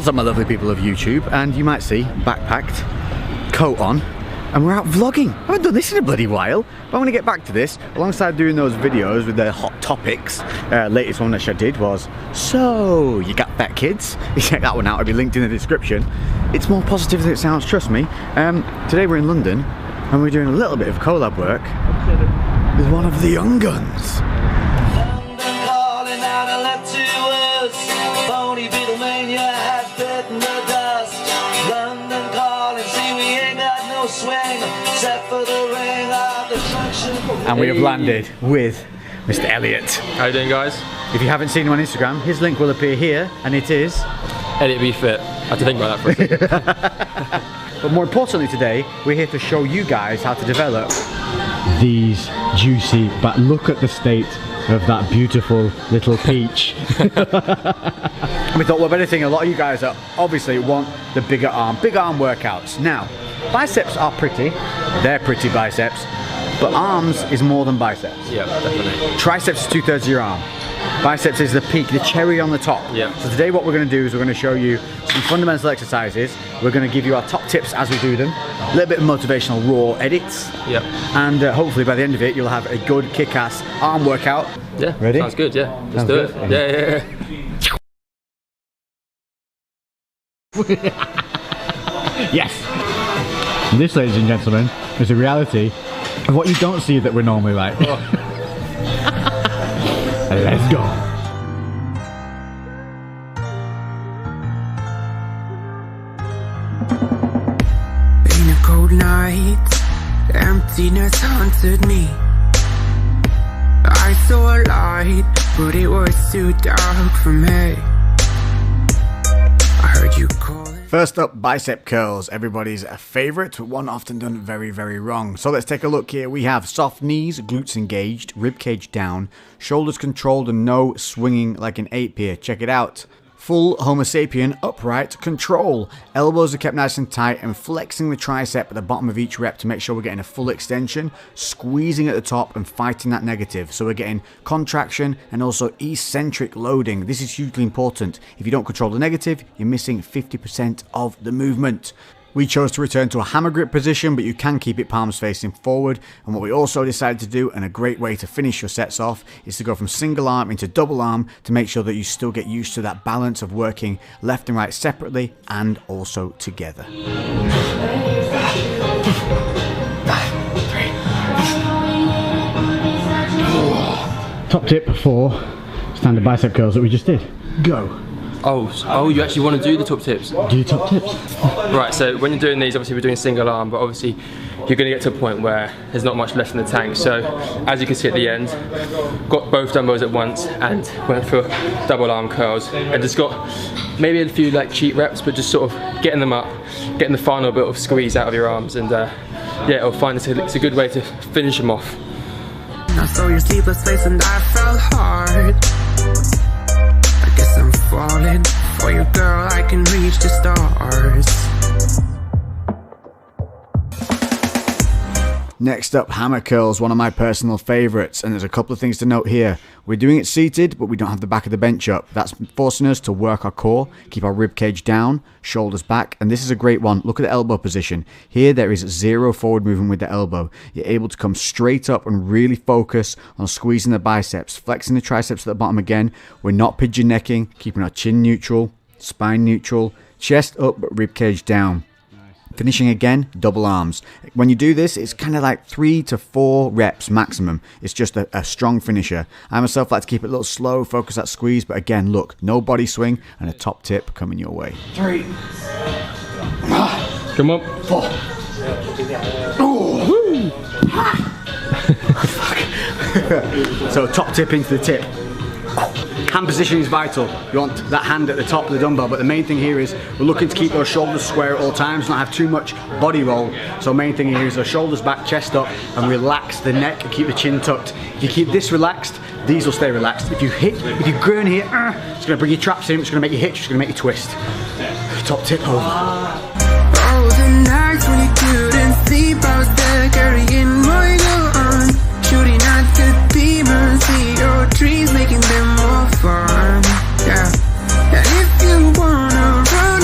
What's up, my lovely people of YouTube? And you might see, backpacked, coat on, and we're out vlogging. I haven't done this in a bloody while, but I'm gonna get back to this. Alongside doing those videos with the hot topics, latest one that I did was, so, you got fat kids? You check that one out, it'll be linked in the description. It's more positive than it sounds, trust me. Today we're in London, and we're doing a little bit of collab work with one of the young guns. And we have landed with Mr. Elliot. How you doing, guys? If you haven't seen him on Instagram, his link will appear here, and it is Elliot Be Fit. I have to think about that for a second. But more importantly today, we're here to show you guys how to develop these juicy, but look at the state of that beautiful little peach. And we thought, well, if anything, a lot of you guys are obviously want the big arm workouts. Now, biceps are pretty, they're pretty biceps, but arms is more than biceps. Yeah, definitely. Triceps is 2/3 of your arm. Biceps is the peak, the cherry on the top. Yeah. So today what we're going to do is we're going to show you some fundamental exercises. We're going to give you our top tips as we do them. A little bit of motivational raw edits. Yep. And hopefully by the end of it you'll have a good kick-ass arm workout. Yeah. Ready? Sounds good, yeah. Let's do it. Yeah. Yes! This, ladies and gentlemen, is the reality of what you don't see that we're normally like. Let's go! In a cold night, emptiness haunted me. I saw a light, but it was too dark for me. I heard you calling. First up, bicep curls, everybody's favourite, one often done very, very wrong. So let's take a look here. We have soft knees, glutes engaged, rib cage down, shoulders controlled and no swinging like an ape here. Check it out. Full Homo sapien upright control. Elbows are kept nice and tight and flexing the tricep at the bottom of each rep to make sure we're getting a full extension, squeezing at the top and fighting that negative. So we're getting contraction and also eccentric loading. This is hugely important. If you don't control the negative, you're missing 50% of the movement. We chose to return to a hammer grip position, but you can keep it palms facing forward. And what we also decided to do, and a great way to finish your sets off, is to go from single arm into double arm to make sure that you still get used to that balance of working left and right separately and also together. Top tip for standard bicep curls that we just did. Go. Oh, you actually want to do the top tips? Do your top tips. Right, so when you're doing these, obviously we're doing single arm, but obviously you're going to get to a point where there's not much left in the tank. So as you can see at the end, got both dumbbells at once and went for double arm curls and just got maybe a few like cheat reps, but just sort of getting them up, getting the final bit of squeeze out of your arms, and yeah, I'll find it's a good way to finish them off. I saw your sleepless face and I felt hard. I guess I'm falling for you, girl. I can reach the stars. Next up, hammer curls, one of my personal favourites, and there's a couple of things to note here. We're doing it seated, but we don't have the back of the bench up. That's forcing us to work our core, keep our rib cage down, shoulders back, and this is a great one. Look at the elbow position. Here there is zero forward movement with the elbow. You're able to come straight up and really focus on squeezing the biceps, flexing the triceps at the bottom again. We're not pigeon necking, keeping our chin neutral, spine neutral, chest up but rib cage down. Finishing again, double arms. When you do this, it's kind of like 3 to 4 reps maximum. It's just a strong finisher. I myself like to keep it a little slow, focus that squeeze, but again, look, no body swing and a top tip coming your way. 3. Come on. 4. Oh. So top tip into the tip. Hand position is vital. You want that hand at the top of the dumbbell, but the main thing here is we're looking to keep those shoulders square at all times, not have too much body roll. So main thing here is our shoulders back, chest up, and relax the neck and keep the chin tucked. If you keep this relaxed, these will stay relaxed. If you grin here, it's going to bring your traps in, it's going to make you hitch, it's going to make you twist. Top tip over. Oh, the nights when you couldn't sleep, I was there carrying my gun, shooting at the beamer, see your dreams, making them more fun. Yeah, and if you wanna run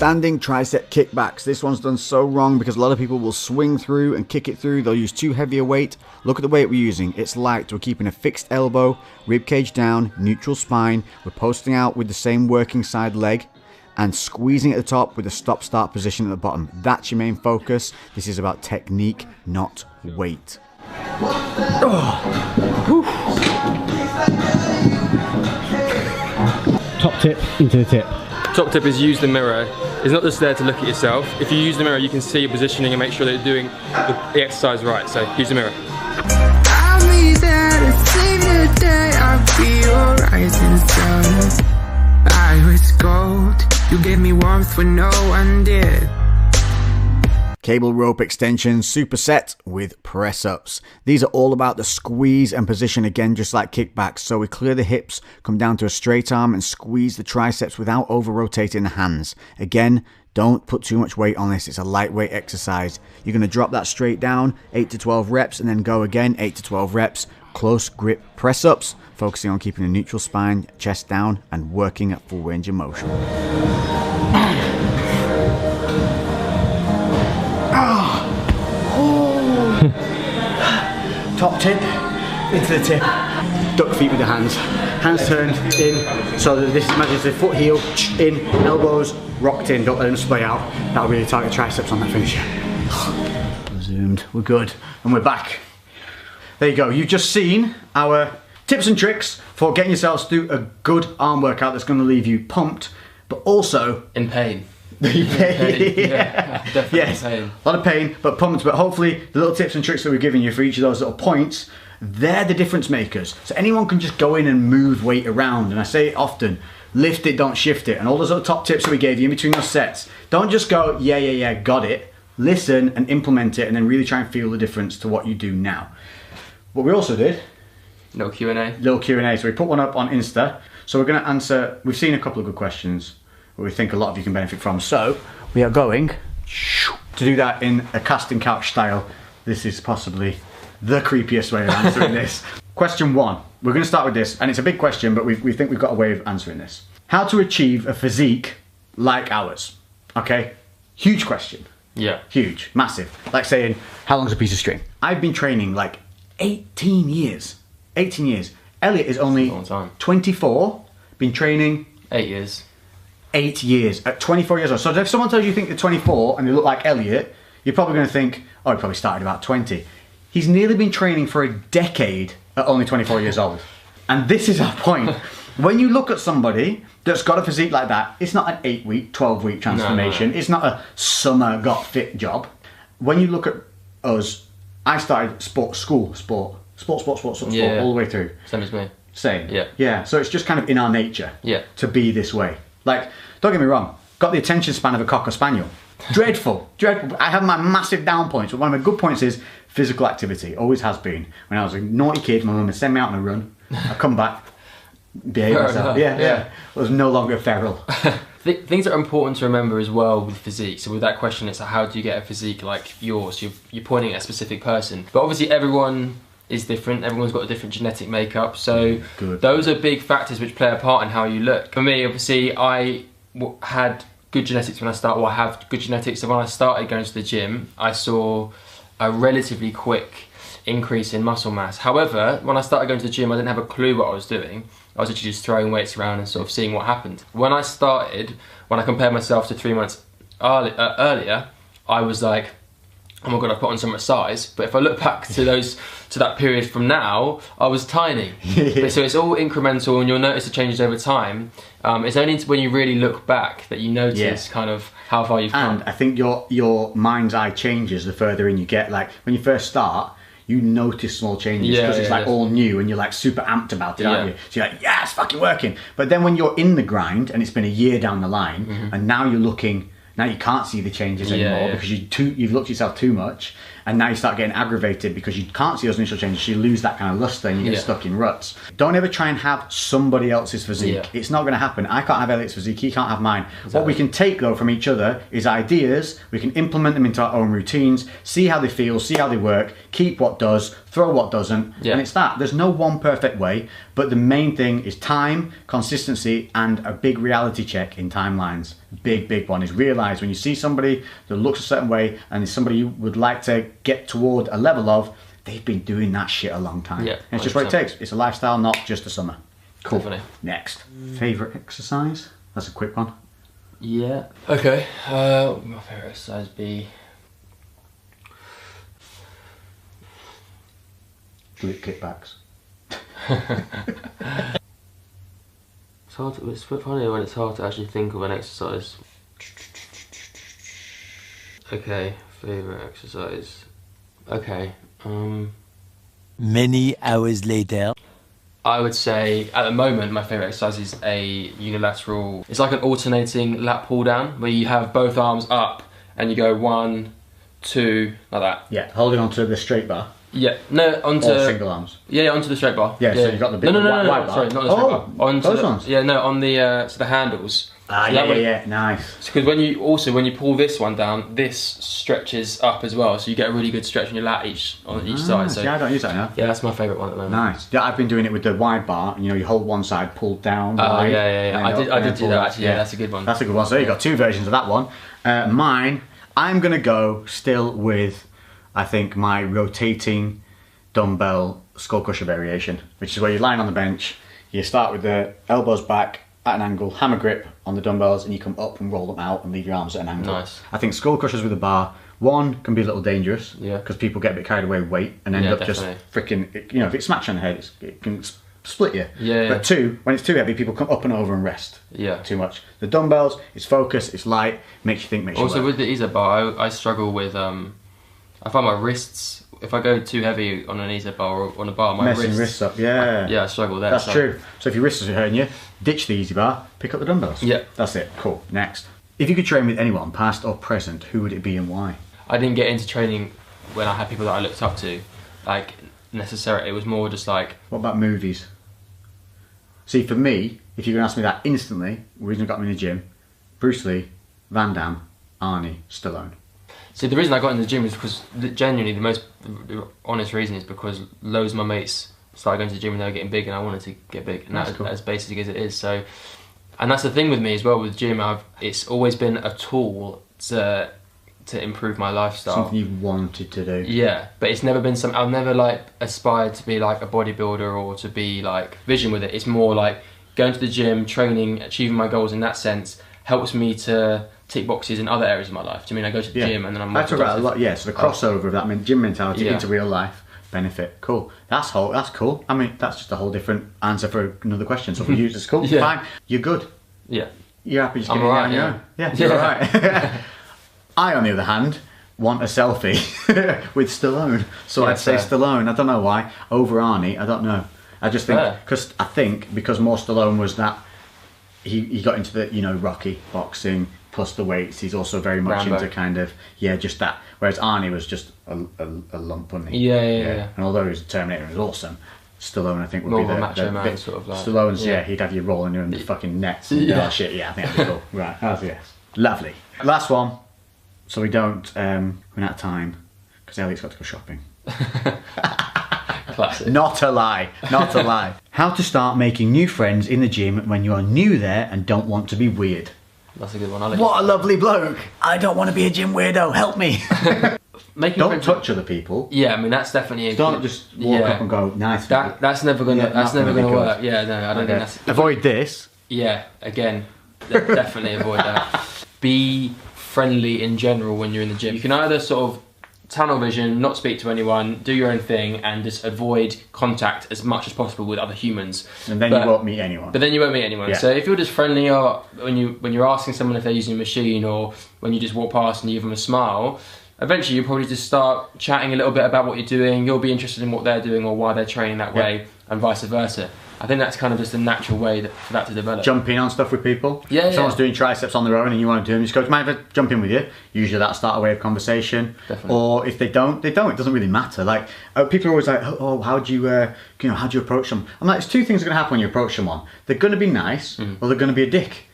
Standing tricep kickbacks. This one's done so wrong because a lot of people will swing through and kick it through. They'll use too heavy a weight. Look at the weight we're using. It's light. We're keeping a fixed elbow, rib cage down, neutral spine. We're posting out with the same working side leg and squeezing at the top with a stop-start position at the bottom. That's your main focus. This is about technique, not weight. Top tip into the tip. Top tip is use the mirror. It's not just there to look at yourself. If you use the mirror, you can see your positioning and make sure that you're doing the exercise right. So use the mirror. I'll be there to save the day. I'll be your rising sun. I was gold. You gave me warmth when no one did. Cable rope extensions superset with press ups. These are all about the squeeze and position, again just like kickbacks. So we clear the hips, come down to a straight arm and squeeze the triceps without over rotating the hands. Again, don't put too much weight on this. It's a lightweight exercise. You're going to drop that straight down, 8 to 12 reps, and then go again, 8 to 12 reps. Close grip press ups, focusing on keeping a neutral spine, chest down, and working at full range of motion. Top tip into the tip. Duck feet with the hands. Hands turned in. So that this imagine the foot heel in, elbows rocked in. Don't let them splay out. That'll really target triceps on that finisher. Zoomed. We're good. And we're back. There you go. You've just seen our tips and tricks for getting yourselves through a good arm workout that's going to leave you pumped, but also In pain. Yeah, definitely yes, pain. a lot of pain, but pumped. But hopefully the little tips and tricks that we're giving you for each of those little points, they're the difference makers. So anyone can just go in and move weight around. And I say it often, lift it, don't shift it. And all those little top tips that we gave you in between those sets, don't just go, yeah, got it. Listen and implement it, and then really try and feel the difference to what you do now. What we also did, Little Q&A. little Q&A. So we put one up on Insta. So we're going to answer, we've seen a couple of good questions that we think a lot of you can benefit from. So we are going to do that in a casting couch style. This is possibly the creepiest way of answering this. Question 1. We're going to start with this, and it's a big question, but we think we've got a way of answering this. How to achieve a physique like ours? Okay, huge question. Yeah. Huge, massive. Like saying, how long's a piece of string? I've been training like 18 years. 18 years. Elliot is only Long time. 24, been training 8 years. 8 years at 24 years old. So if someone tells you think they're 24 and they look like Elliot, you're probably going to think, oh, he probably started about 20. He's nearly been training for a decade at only 24 years old. And this is our point. When you look at somebody that's got a physique like that, it's not an 8-week, 12-week transformation. No. It's not a summer got fit job. When you look at us, I started sport, all the way through. Same as me. Same. Yeah. Yeah, so it's just kind of in our nature to be this way. Like, don't get me wrong, got the attention span of a Cocker Spaniel. Dreadful. I have my massive down points, but one of my good points is physical activity. Always has been. When I was a naughty kid, my mum would send me out on a run. I'd come back, behave myself. Yeah. I was no longer feral. Things that are important to remember as well with physique. So with that question, it's how do you get a physique like yours? You're pointing at a specific person. But obviously everyone is different. Everyone's got a different genetic makeup. So those are big factors which play a part in how you look. For me, obviously, I had good genetics when I started. Well, I have good genetics. So when I started going to the gym, I saw a relatively quick increase in muscle mass. However, when I started going to the gym, I didn't have a clue what I was doing. I was actually just throwing weights around and sort of seeing what happened. When I compared myself to 3 months earlier, I was like, oh my god, I put on so much size. But if I look back to that period from now, I was tiny. So it's all incremental, and you'll notice the changes over time. It's only when you really look back that you notice kind of how far you've come. And I think your mind's eye changes the further in you get. Like when you first start, you notice small changes because it's like all new and you're like super amped about it, aren't you? So you're like, yeah, it's fucking working. But then when you're in the grind and it's been a year down the line and now you're looking, now you can't see the changes anymore because you've looked yourself too much, and now you start getting aggravated because you can't see those initial changes. You lose that kind of luster and you get stuck in ruts. Don't ever try and have somebody else's physique. It's not going to happen. I can't have Elliot's physique, he can't have mine. Exactly. What we can take though from each other is ideas. We can implement them into our own routines, see how they feel, see how they work, keep what does, throw what doesn't, and it's that. There's no one perfect way, but the main thing is time, consistency, and a big reality check in timelines. big one, is realise when you see somebody that looks a certain way and is somebody you would like to get toward a level of, they've been doing that shit a long time. Yeah, and it's just what it takes. It's a lifestyle, not just a summer. Cool. Definitely. Next. Favourite exercise? That's a quick one. Yeah. Okay. My favourite exercise be... Glute kickbacks. It's funny when it's hard to actually think of an exercise. Okay, favourite exercise. Okay. Many hours later. I would say at the moment my favourite exercise is a unilateral. It's like an alternating lat pull down where you have both arms up and you go 1, 2, like that. Yeah, holding onto the straight bar. Yeah, no, onto Or single arms. Yeah, onto the straight bar. Yeah, so you've got the big no, wide bar. Sorry, not the straight bar. Onto those the, ones. Yeah, no, on the so the handles. Ah, So yeah, that way- yeah, nice. Because when you pull this one down, this stretches up as well, so you get a really good stretch on your lat on each side. So Yeah, I don't use that now. yeah, that's my favourite one at the moment. Nice. Yeah, I've been doing it with the wide bar. You know, you hold one side, pull down. Oh wide, yeah. and I up, did and do pull that back. actually. Yeah, that's a good one. That's a good one. So you've got two versions of that one. Mine, I'm gonna go still with, I think, my rotating dumbbell skull crusher variation, which is where you're lying on the bench. You start with the elbows back at an angle, hammer grip on the dumbbells, and you come up and roll them out and leave your arms at an angle. Nice. I think skull crushers with a bar, one, can be a little dangerous, Yeah. because people get a bit carried away with weight and end Yeah, up definitely. just freaking, you know, if it smacks you on the head, it can split you. Yeah. But two, when it's too heavy, people come up and over and rest. Yeah. Too much. The dumbbells, it's focused, it's light, makes you think, makes you Also work. with the EZA bar, I struggle with I find my wrists. If I go too heavy on an EZA bar or on a bar, my Messing wrists up, yeah. I struggle there. That's so. true. So if your wrists are hurting you, ditch the easy bar, pick up the dumbbells. Yeah. That's it. Cool. Next. If you could train with anyone, past or present, who would it be and why? I didn't get into training when I had people that I looked up to, like necessarily. It was more just like. What about movies? See, for me, if you're going to ask me that instantly, the reason I got me in the gym, Bruce Lee, Van Damme, Arnie, Stallone. See, the reason I got into the gym is because genuinely the honest reason is because loads of my mates started going to the gym and they were getting big and I wanted to get big, and That's that's cool. as basic as it is. So, and that's the thing with me as well with gym. It's always been a tool to improve my lifestyle. Something you wanted to do. Yeah, but it's never been something. I've never like aspired to be like a bodybuilder or to be like vision with it. It's more like going to the gym, training, achieving my goals in that sense helps me to tick boxes in other areas of my life. Do you mean I go to the gym and then I'm I talk about a lot, yeah, so the crossover of that gym mentality Yeah. into real life benefit. Cool. That's cool. I mean, that's just a whole different answer for another question. So if we use it's cool, Yeah. fine. You're good. Yeah. You're happy just I'm getting it alright, on your yeah. own. Yeah, you're alright. I, on the other hand, want a selfie with Stallone. So Yeah, I'd say fair. Stallone. I don't know why. Over Arnie, I don't know. I just think, Fair. because more Stallone was that, he got into the, you know, Rocky, boxing, plus the weights. He's also very much Rambo. into kind of, yeah, just that. Whereas Arnie was just a lump, wasn't he? Yeah. And although he was a Terminator and was awesome, Stallone, I think, would More be of a the macho man, bit- sort of like- Stallone's, yeah. yeah, he'd have you rolling you in the fucking nets and Yeah. all that shit. Yeah, I think that'd be cool. Right, that's yes. Lovely. Last one, so we don't run out of time, because Elliot's got to go shopping. Classic. Not a lie, not a lie. How to start making new friends in the gym when you are new there and don't want to be weird. That's a good one. I like What a lovely bloke. I don't want to be a gym weirdo, help me. Making Don't friends- touch other people. Yeah, I mean that's definitely a Don't good- just walk yeah. up and go, nice. That's never gonna Yeah, that's not never gonna gonna be work. good. Yeah, no, I don't think that's. Avoid this. Yeah, again, definitely avoid that. Be friendly in general when you're in the gym. You can either sort of tunnel vision, not speak to anyone, do your own thing, and just avoid contact as much as possible with other humans. And then But- you won't meet anyone. But then you won't meet anyone. Yeah. So if you're just friendly, or when you're asking someone if they're using a machine, or when you just walk past and you give them a smile, eventually you'll probably just start chatting a little bit about what you're doing. You'll be interested in what they're doing or why they're training that way, and vice versa. I think that's kind of just a natural way for that to develop. Jump in on stuff with people. Yeah, If someone's yeah. doing triceps on their own and you want to do them, just go, do you mind if I jump in with you? Usually that'll start a way of conversation. Definitely. Or if they don't. It doesn't really matter. Like, people are always like, oh, how do you approach them? I'm like, there's two things are going to happen when you approach someone. They're going to be nice, or they're going to be a dick.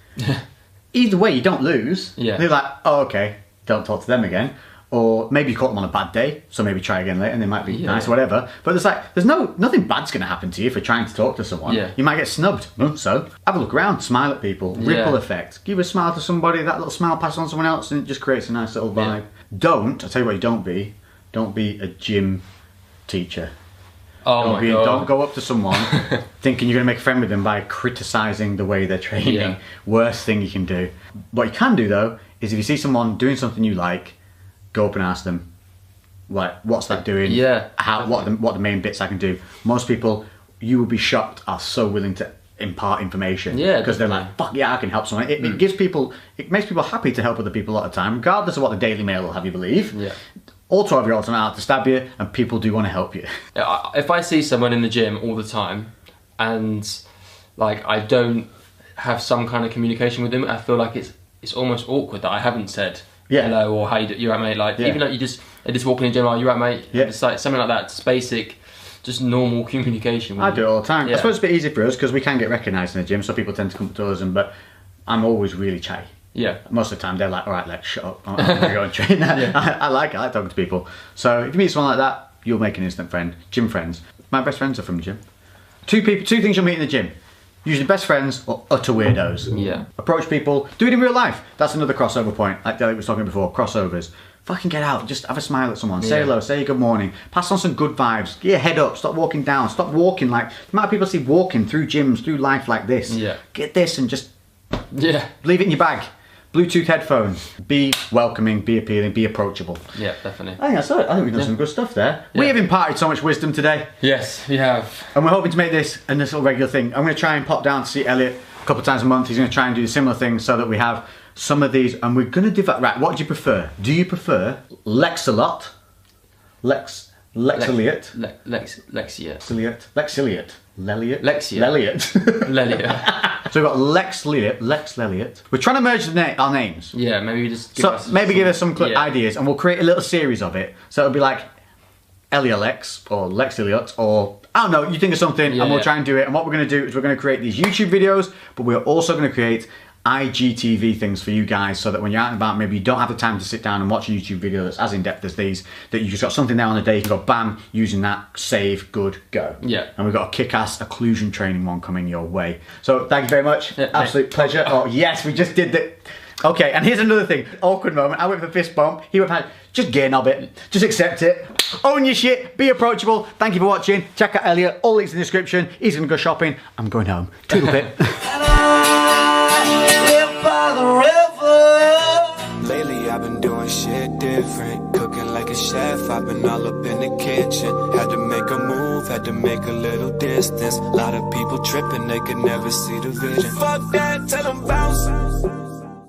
Either way, you don't lose. Yeah. They're like, oh, okay, don't talk to them again. Or maybe you caught them on a bad day, so maybe try again later and they might be nice or whatever. But there's nothing bad's going to happen to you for trying to talk to someone. Yeah. You might get snubbed. So have a look around, smile at people, ripple effect. Give a smile to somebody, that little smile passes on someone else and it just creates a nice little vibe. I'll tell you what you don't be a gym teacher. Don't go up to someone thinking you're going to make a friend with them by criticising the way they're training. Yeah. Worst thing you can do. What you can do though is if you see someone doing something you like, go up and ask them, like, what's that doing? Yeah. What are the main bits I can do? Most people, you will be shocked, are so willing to impart information. Yeah. Because they're like, fuck yeah, I can help someone. It makes people happy to help other people a lot of the time, regardless of what the Daily Mail will have you believe. Yeah. All 12-year-olds are out to stab you, and people do want to help you. If I see someone in the gym all the time, and like I don't have some kind of communication with them, I feel like it's almost awkward that I haven't said hello or how you right mate. Like even like they just walk in the gym, you right mate. Yeah. It's like something like that. It's basic, just normal communication. I do it all the time. I suppose it's a bit easy for us because we can get recognised in the gym, so people tend to come to us. But I'm always really chatty. Yeah. Most of the time they're like, all right, let's shut up. I'm going to go and train. I like talking to people. So if you meet someone like that, you'll make an instant friend. Gym friends. My best friends are from the gym. Two things you'll meet in the gym. Usually best friends or utter weirdos. Yeah. Approach people. Do it in real life. That's another crossover point. Like Derek was talking before, crossovers. Fucking get out. Just have a smile at someone. Say hello. Say good morning. Pass on some good vibes. Get your head up. Stop walking down. Stop walking like... The amount of people I see walking through gyms, through life like this. Yeah. Get this and just... Yeah. Leave it in your bag. Bluetooth headphones. Be welcoming, be appealing, be approachable. Yeah, definitely. I think that's it. I think we've done some good stuff there. We have imparted so much wisdom today. Yes, we have. And we're hoping to make this a little regular thing. I'm going to try and pop down to see Elliot a couple of times a month. He's going to try and do similar things so that we have some of these. And we're going to develop... Right, what do you prefer? Do you prefer Lex-a-lot? Lex Elliot? Lexiot. Leliot. So we've got Lex Leliot. We're trying to merge our names. Yeah, maybe just give us some ideas and we'll create a little series of it. So it'll be like Lex or Lex Elliot or I don't know, you think of something and we'll try and do it. And what we're going to do is we're going to create these YouTube videos, but we're also going to create IGTV things for you guys so that when you're out and about, maybe you don't have the time to sit down and watch a YouTube video that's as in-depth as these, that you just got something there on the day, you can go bam, using that, save, good, go. Yeah. And we've got a kick-ass occlusion training one coming your way. So thank you very much. Absolute pleasure. Oh yes, we just did that. Okay, and here's another thing. Awkward moment. I went for a fist bump. He went, just gear knob it. Just accept it. Own your shit. Be approachable. Thank you for watching. Check out Elliot. All links in the description. He's going to go shopping. I'm going home. Toodle bit. Lately I've been doing shit different, cooking like a chef. I've been all up in the kitchen. Had to make a move, had to make a little distance. A lot of people tripping, they could never see the vision. Fuck that, tell them bounce.